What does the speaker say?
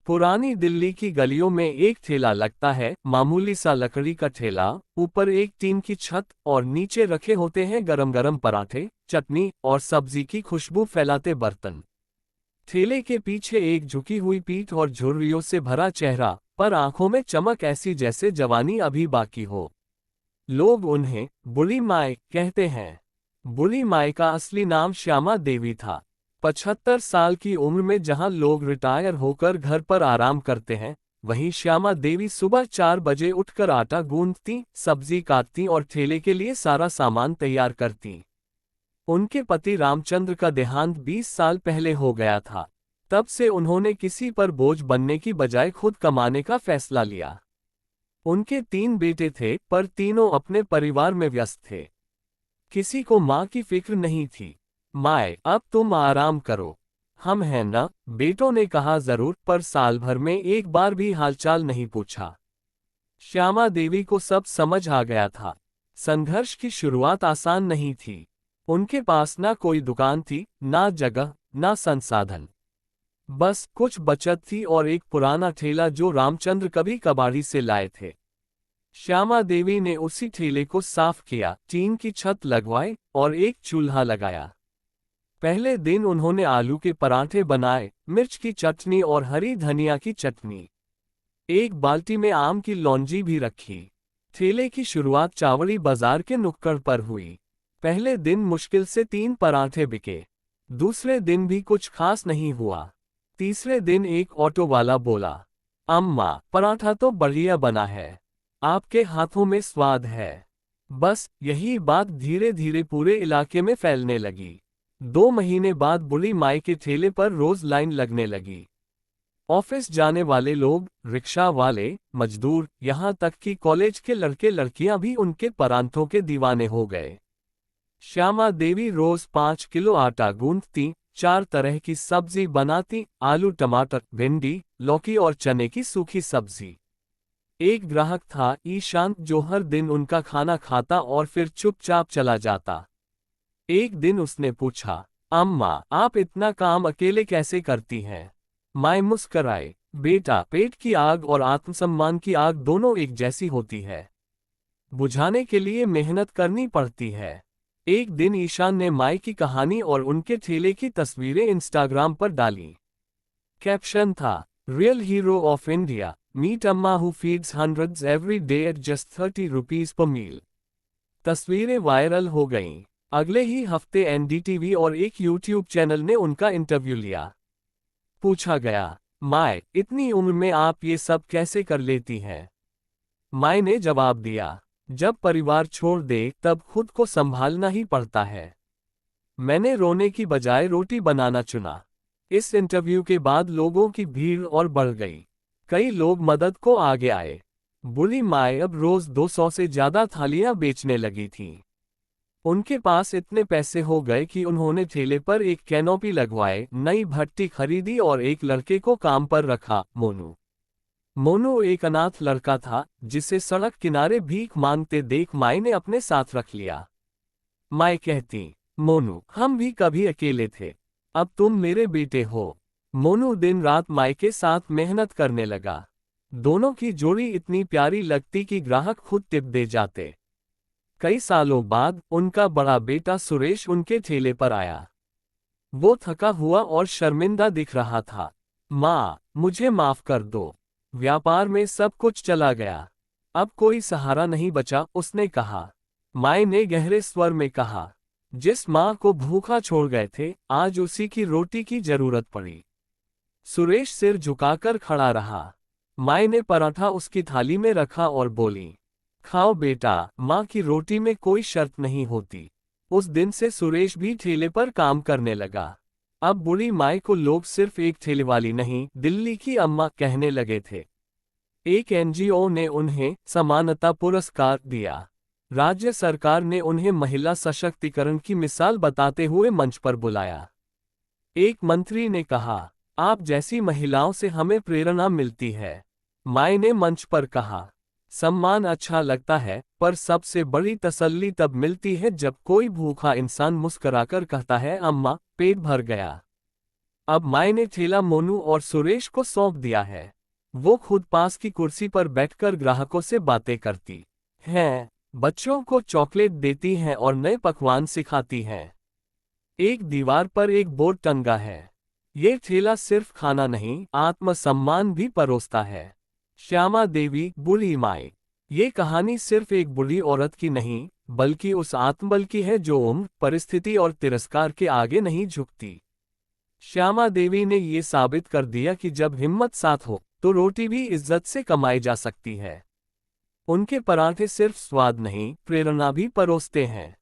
पुरानी दिल्ली की गलियों में एक ठेला लगता है, मामूली सा लकड़ी का ठेला, ऊपर एक टीन की छत और नीचे रखे होते हैं गरम गरम पराठे, चटनी और सब्जी की खुशबू फैलाते बर्तन। ठेले के पीछे एक झुकी हुई पीठ और झुर्रियों से भरा चेहरा, पर आंखों में चमक ऐसी जैसे जवानी अभी बाकी हो। लोग उन्हें बुढ़ी माई कहते हैं। बुढ़ी माई का असली नाम श्यामा देवी था। 75 साल की उम्र में जहां लोग रिटायर होकर घर पर आराम करते हैं, वहीं श्यामा देवी सुबह 4 बजे उठकर आटा गूंथती, सब्जी काटती और ठेले के लिए सारा सामान तैयार करती। उनके पति रामचंद्र का देहांत 20 साल पहले हो गया था। तब से उन्होंने किसी पर बोझ बनने की बजाय खुद कमाने का फैसला लिया। उनके 3 बेटे थे, पर तीनों अपने परिवार में व्यस्त थे। किसी को माँ की फिक्र नहीं थी। माए, अब तुम आराम करो, हम हैं ना, बेटों ने कहा। जरूर, पर साल भर में एक बार भी हालचाल नहीं पूछा। श्यामा देवी को सब समझ आ गया था। संघर्ष की शुरुआत आसान नहीं थी। उनके पास ना कोई दुकान थी, ना जगह, ना संसाधन। बस कुछ बचत थी और एक पुराना ठेला जो रामचंद्र कभी कबाड़ी से लाए थे। श्यामा देवी ने उसी ठेले को साफ किया, टीन की छत लगवाई और एक चूल्हा लगाया। पहले दिन उन्होंने आलू के पराठे बनाए, मिर्च की चटनी और हरी धनिया की चटनी। एक बाल्टी में आम की लौंजी भी रखी। ठेले की शुरुआत चावड़ी बाजार के नुक्कड़ पर हुई। पहले दिन मुश्किल से 3 पराठे बिके। दूसरे दिन भी कुछ खास नहीं हुआ। तीसरे दिन एक ऑटो वाला बोला, अम्मा, पराठा तो बढ़िया बना है, आपके हाथों में स्वाद है। बस यही बात धीरे धीरे पूरे इलाके में फैलने लगी। 2 महीने बाद बुढ़ी माई के ठेले पर रोज लाइन लगने लगी। ऑफिस जाने वाले लोग, रिक्शा वाले, मजदूर, यहाँ तक कि कॉलेज के लड़के लड़कियां भी उनके परांठों के दीवाने हो गए। श्यामा देवी रोज 5 किलो आटा गूंथती, 4 तरह की सब्जी बनाती, आलू, टमाटर, भिंडी, लौकी और चने की सूखी सब्जी। एक ग्राहक था, ईशांत, जो हर दिन उनका खाना खाता और फिर चुपचाप चला जाता। एक दिन उसने पूछा, अम्मा, आप इतना काम अकेले कैसे करती हैं? माई मुस्कराए, बेटा, पेट की आग और आत्मसम्मान की आग दोनों एक जैसी होती है। बुझाने के लिए मेहनत करनी पड़ती है। एक दिन ईशान ने माई की कहानी और उनके ठेले की तस्वीरें इंस्टाग्राम पर डाली। कैप्शन था, real hero of India, meet Amma who feeds hundreds every day at just 30 rupees per meal. तस्वीरें वायरल हो गईं। अगले ही हफ्ते एनडीटीवी और एक यूट्यूब चैनल ने उनका इंटरव्यू लिया। पूछा गया, माए, इतनी उम्र में आप ये सब कैसे कर लेती हैं? माई ने जवाब दिया, जब परिवार छोड़ दे तब खुद को संभालना ही पड़ता है। मैंने रोने की बजाय रोटी बनाना चुना। इस इंटरव्यू के बाद लोगों की भीड़ और बढ़ गई। कई लोग मदद को आगे आए। बुढ़ी माई अब रोज 200 से ज्यादा थालियां बेचने लगी थीं। उनके पास इतने पैसे हो गए कि उन्होंने ठेले पर एक कैनोपी लगवाए, नई भट्टी खरीदी और एक लड़के को काम पर रखा, मोनू। मोनू एक अनाथ लड़का था, जिसे सड़क किनारे भीख मांगते देख माई ने अपने साथ रख लिया। माई कहती, मोनू, हम भी कभी अकेले थे, अब तुम मेरे बेटे हो। मोनू दिन रात माई के साथ मेहनत करने लगा। दोनों की जोड़ी इतनी प्यारी लगती कि ग्राहक खुद टिप दे जाते। कई सालों बाद उनका बड़ा बेटा सुरेश उनके ठेले पर आया। वो थका हुआ और शर्मिंदा दिख रहा था। माँ, मुझे माफ कर दो, व्यापार में सब कुछ चला गया, अब कोई सहारा नहीं बचा, उसने कहा। माई ने गहरे स्वर में कहा, जिस माँ को भूखा छोड़ गए थे, आज उसी की रोटी की जरूरत पड़ी। सुरेश सिर झुकाकर खड़ा रहा। माई ने पराठा उसकी थाली में रखा और बोली, खाओ बेटा, माँ की रोटी में कोई शर्त नहीं होती। उस दिन से सुरेश भी ठेले पर काम करने लगा। अब बुढ़ी माई को लोग सिर्फ एक ठेले वाली नहीं, दिल्ली की अम्मा कहने लगे थे। एक एनजीओ ने उन्हें समानता पुरस्कार दिया। राज्य सरकार ने उन्हें महिला सशक्तिकरण की मिसाल बताते हुए मंच पर बुलाया। एक मंत्री ने कहा, आप जैसी महिलाओं से हमें प्रेरणा मिलती है। माई ने मंच पर कहा, सम्मान अच्छा लगता है, पर सबसे बड़ी तसल्ली तब मिलती है जब कोई भूखा इंसान मुस्कुराकर कहता है, अम्मा, पेट भर गया। अब माई ने ठेला मोनू और सुरेश को सौंप दिया है। वो खुद पास की कुर्सी पर बैठकर ग्राहकों से बातें करती हैं, बच्चों को चॉकलेट देती हैं और नए पकवान सिखाती हैं। एक दीवार पर एक बोर्ड टंगा है। ये ठेला सिर्फ खाना नहीं, आत्मसम्मान भी परोसता है। श्यामा देवी, बूढ़ी माई। ये कहानी सिर्फ एक बूढ़ी औरत की नहीं, बल्कि उस आत्मबल की है जो उम्र, परिस्थिति और तिरस्कार के आगे नहीं झुकती। श्यामा देवी ने ये साबित कर दिया कि जब हिम्मत साथ हो, तो रोटी भी इज्जत से कमाई जा सकती है। उनके पराठे सिर्फ स्वाद नहीं, प्रेरणा भी परोसते हैं।